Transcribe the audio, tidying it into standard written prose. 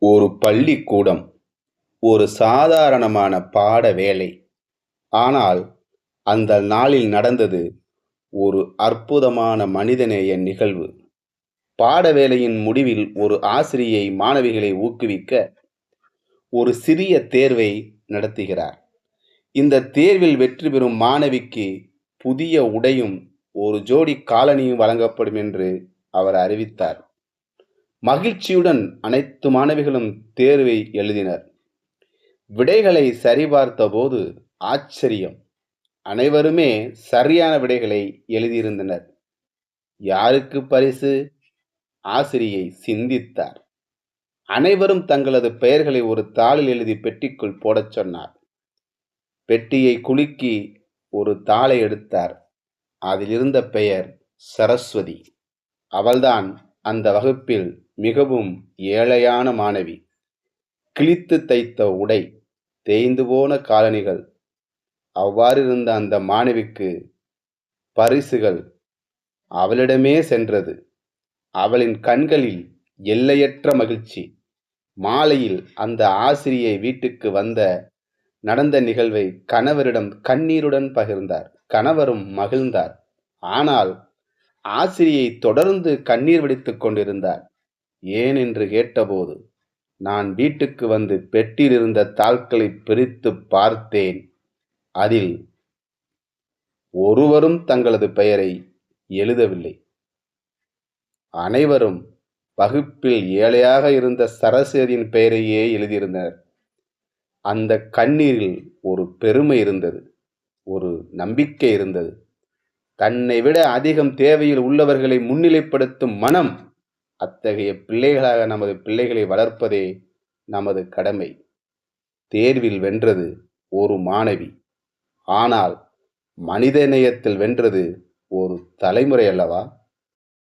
ஒரு பள்ளிக்கூடம் ஒரு சாதாரணமான பாட வேலை. ஆனால் அந்த நாளில் நடந்தது ஒரு அற்புதமான மனிதநேய நிகழ்வு. பாட வேலையின் முடிவில் ஒரு ஆசிரியை மாணவிகளை ஊக்குவிக்க ஒரு சிறிய தேர்வை நடத்துகிறார். இந்த தேர்வில் வெற்றி பெறும் மாணவிக்கு புதிய உடையும் ஒரு ஜோடி காலணியும் வழங்கப்படும் என்று அவர் அறிவித்தார். மகிழ்ச்சியுடன் அனைத்து மாணவிகளும் தேர்வை எழுதினர். விடைகளை சரிபார்த்தபோது ஆச்சரியம்! அனைவருமே சரியான விடைகளை எழுதியிருந்தனர். யாருக்கு பரிசு? ஆசிரியை சிந்தித்தார். அனைவரும் தங்களது பெயர்களை ஒரு தாளில் எழுதி பெட்டிக்குள் போடச் சொன்னார். பெட்டியை குலுக்கி ஒரு தாளை எடுத்தார். அதில் இருந்த பெயர் சரஸ்வதி. அவள்தான் அந்த வகுப்பில் மிகவும் ஏழையான மாணவி. கிழித்து தைத்த உடை, தேய்ந்து போன காலணிகள். அவ்வாறிருந்த அந்த மாணவிக்கு பரிசுகள் அவளிடமே சென்றது. அவளின் கண்களில் எல்லையற்ற மகிழ்ச்சி. மாலையில் அந்த ஆசிரியை வீட்டுக்கு நடந்த நிகழ்வை கணவரிடம் கண்ணீருடன் பகிர்ந்தார். கணவரும் மகிழ்ந்தார். ஆனால் ஆசிரியை தொடர்ந்து கண்ணீர் வடித்துக் கொண்டிருந்தார். ஏன் என்று கேட்டபோது, நான் வீட்டுக்கு பெட்டியில் இருந்த தாள்களை பிரித்து பார்த்தேன். அதில் ஒருவரும் தங்களது பெயரை எழுதவில்லை. அனைவரும் வகுப்பில் ஏழையாக இருந்த சரஸ்வதியின் பெயரையே எழுதியிருந்தனர். அந்த கண்ணீரில் ஒரு பெருமை இருந்தது, ஒரு நம்பிக்கை இருந்தது. தன்னை விட அதிகம் தேவையில் உள்ளவர்களை முன்னிலைப்படுத்தும் மனம். அத்தகைய பிள்ளைகளாக நமது பிள்ளைகளை வளர்ப்பதே நமது கடமை. தேர்வில் வென்றது ஒரு மாணவி. ஆனால் மனிதநேயத்தில் வென்றது ஒரு தலைமுறை அல்லவா?